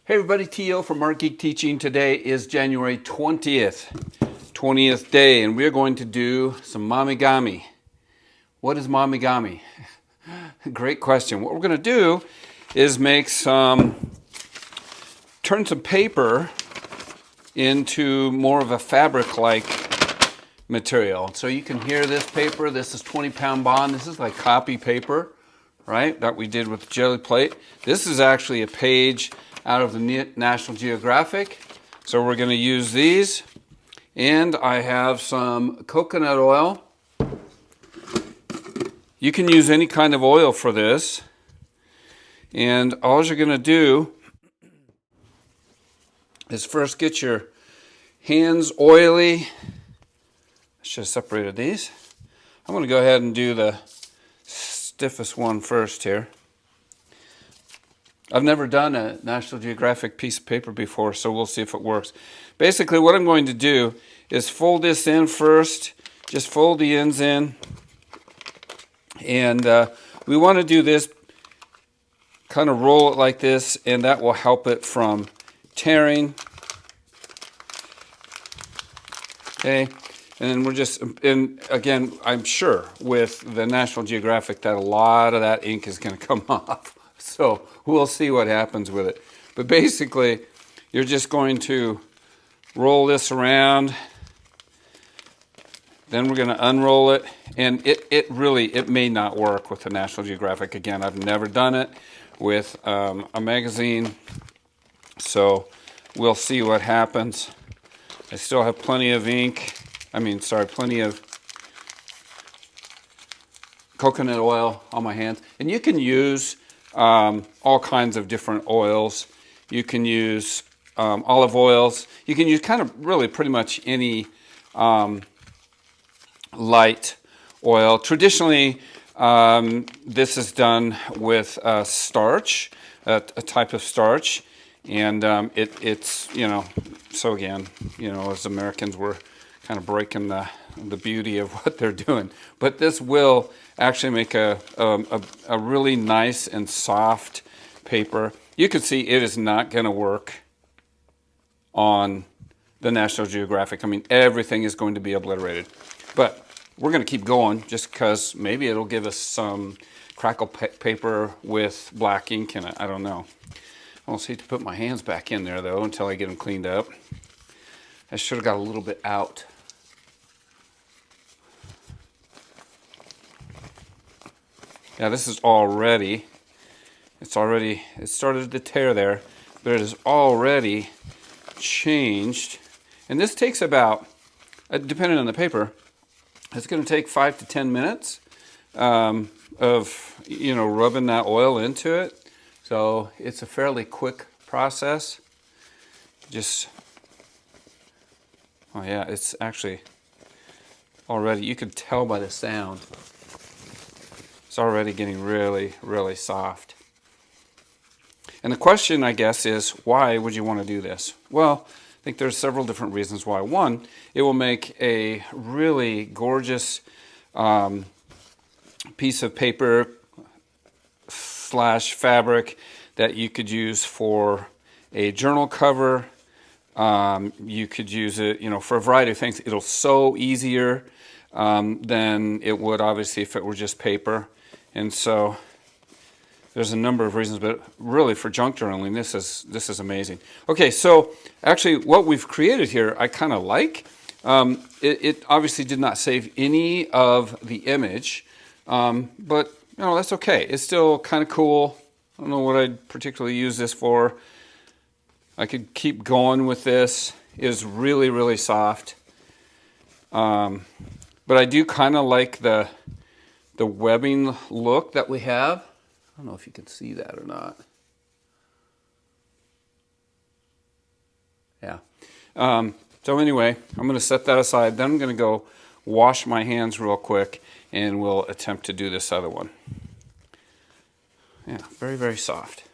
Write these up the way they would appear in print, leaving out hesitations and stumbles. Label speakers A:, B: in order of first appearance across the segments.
A: Hey everybody, T.O. from Art Geek Teaching. Today is January 20th day, and we're going to do some Momigami. What is Momigami? Great question. What we're going to do is turn some paper into more of a fabric-like material. So you can hear this paper. This is 20-pound bond. This is like copy paper, right, that we did with jelly plate. This is actually a page out of the National Geographic. So we're going to use these. And I have some coconut oil. You can use any kind of oil for this. And all you're going to do is first get your hands oily. I should have separated these. I'm going to go ahead and do the stiffest one first here. I've never done a National Geographic piece of paper before, so we'll see if it works. Basically, what I'm going to do is fold this in first. Just fold the ends in. And we want to do this, kind of roll it like this, and that will help it from tearing. Okay, and and again, I'm sure with the National Geographic that a lot of that ink is going to come off. So we'll see what happens with it. But basically, you're just going to roll this around. Then we're going to unroll it. And it may not work with the National Geographic. Again, I've never done it with a magazine. So we'll see what happens. I still have plenty of plenty of coconut oil on my hands. And you can use all kinds of different oils. You can use olive oils. You can use kind of really pretty much any light oil. Traditionally, this is done with starch, a type of starch, and it's so again, as Americans, we're kind of breaking the beauty of what they're doing. But this will actually make a really nice and soft paper. You can see it is not going to work on the National Geographic. I mean, everything is going to be obliterated. But we're going to keep going just because maybe it'll give us some crackle paper with black ink in it. I don't know. I almost hate to put my hands back in there, though, until I get them cleaned up. I should have got a little bit out. Yeah, this is already, it started to tear there, but it has already changed. And this takes about, depending on the paper, it's going to take 5 to 10 minutes of, rubbing that oil into it. So it's a fairly quick process. Oh yeah, it's actually already, you can tell by the sound. It's already getting really, really soft. And the question, I guess, is why would you want to do this? Well, I think there's several different reasons why. One, it will make a really gorgeous piece of paper / fabric that you could use for a journal cover. You could use it, for a variety of things. It'll sew easier than it would, obviously, if it were just paper. And so there's a number of reasons, but really for junk journaling, this is amazing. Okay, so actually what we've created here, I kind of like. It obviously did not save any of the image, but that's okay. It's still kind of cool. I don't know what I'd particularly use this for. I could keep going with this. It is really, really soft. But I do kind of like the webbing look that we have. I don't know if you can see that or not. Yeah. So anyway, I'm going to set that aside. Then I'm going to go wash my hands real quick, and we'll attempt to do this other one. Yeah, very, very soft.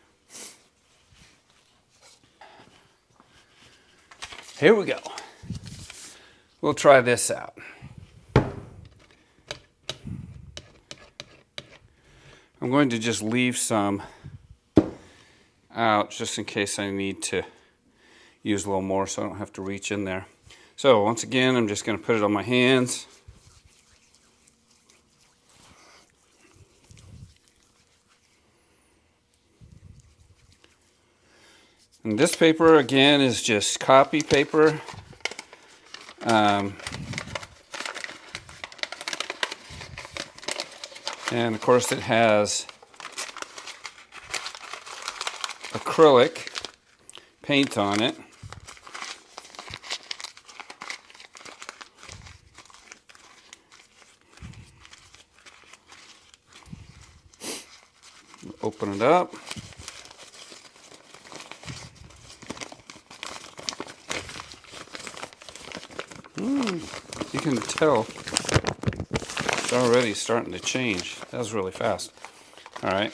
A: Here we go. We'll try this out. I'm going to just leave some out just in case I need to use a little more so I don't have to reach in there. So once again, I'm just going to put it on my hands. And this paper, again, is just copy paper. And of course it has acrylic paint on it. Open it up. You can tell it's already starting to change. That was really fast. All right.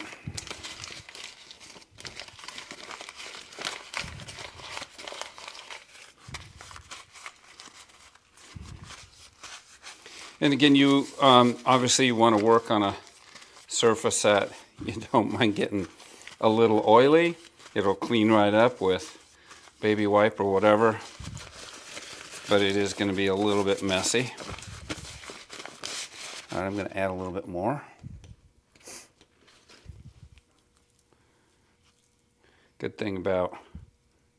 A: And again, you obviously you want to work on a surface that you don't mind getting a little oily. It'll clean right up with baby wipe or whatever, but it is going to be a little bit messy. All right, I'm going to add a little bit more. Good thing about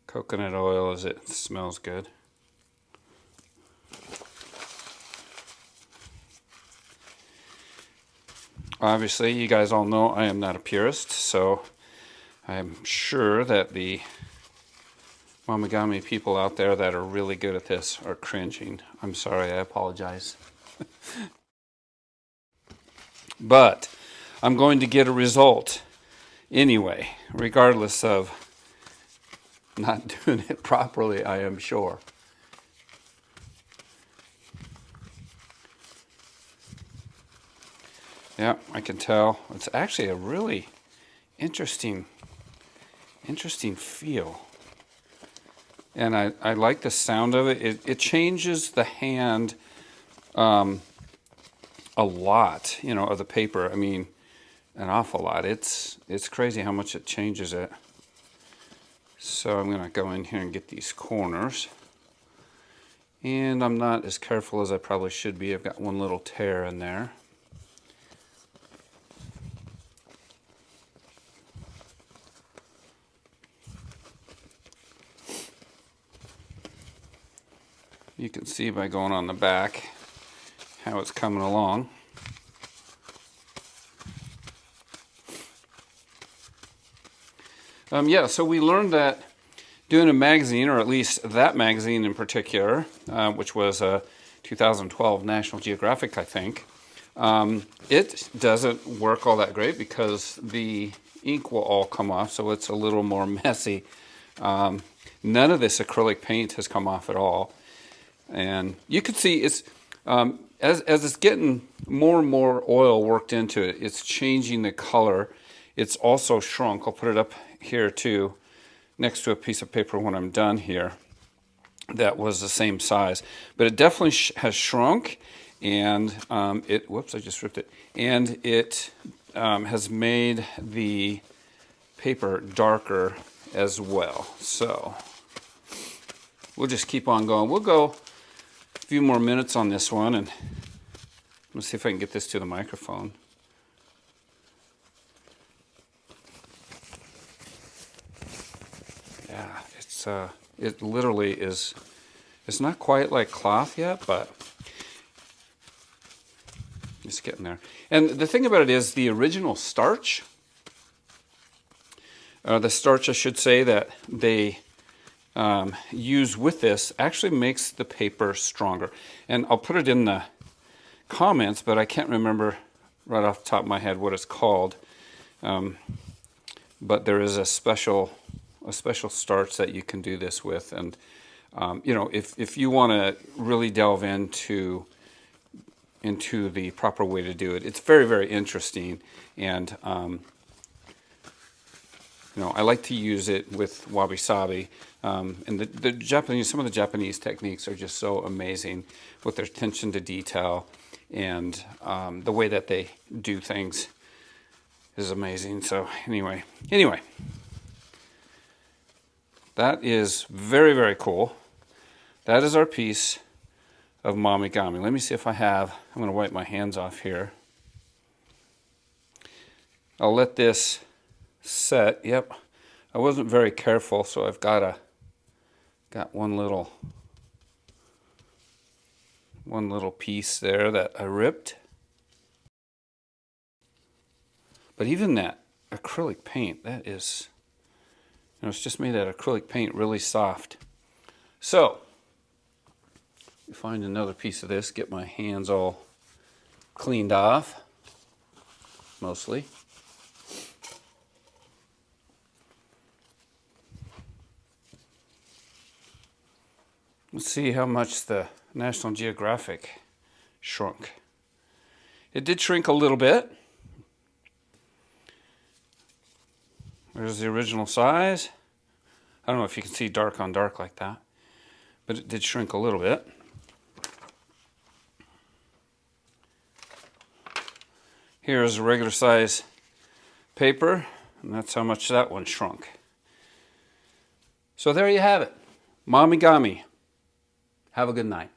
A: coconut oil is it smells good. Obviously, you guys all know I am not a purist, so I'm sure that the Momigami people out there that are really good at this are cringing. I'm sorry, I apologize. But I'm going to get a result anyway, regardless of not doing it properly, I am sure. Yeah, I can tell. It's actually a really interesting feel. And I like the sound of it. It changes the hand a lot, of the paper. I mean, an awful lot. It's crazy how much it changes it. So I'm going to go in here and get these corners. And I'm not as careful as I probably should be. I've got one little tear in there. You can see by going on the back how it's coming along. Yeah, so we learned that doing a magazine, or at least that magazine in particular, which was a 2012 National Geographic, I think, it doesn't work all that great because the ink will all come off, so it's a little more messy. None of this acrylic paint has come off at all. And you can see it's as it's getting more and more oil worked into it, it's changing the color. It's also shrunk. I'll put it up here too, next to a piece of paper when I'm done here. That was the same size, but it definitely has shrunk, and whoops, I just ripped it. And it has made the paper darker as well. So we'll just keep on going. We'll go a few more minutes on this one, and let's see if I can get this to the microphone. Yeah, it literally is. It's not quite like cloth yet, but it's getting there. And the thing about it is the original starch, the starch I should say that they use with this actually makes the paper stronger. And I'll put it in the comments, but I can't remember right off the top of my head what it's called. But there is a special starch that you can do this with. And if you want to really delve into the proper way to do it, it's very, very interesting. And I like to use it with wabi-sabi. And the Japanese, some of the Japanese techniques are just so amazing with their attention to detail, and the way that they do things is amazing. So anyway, that is very, very cool. That is our piece of Momigami. Let me see if I have, I'm going to wipe my hands off here. I'll let this set. Yep, I wasn't very careful, so I've got one little piece there that I ripped. But even that acrylic paint, that is, it's just made that acrylic paint really soft. So, find another piece of this, get my hands all cleaned off, mostly. Let's see how much the National Geographic shrunk. It did shrink a little bit. There's the original size. I don't know if you can see dark on dark like that, but it did shrink a little bit. Here's a regular size paper, and that's how much that one shrunk. So there you have it. Momigami. Have a good night.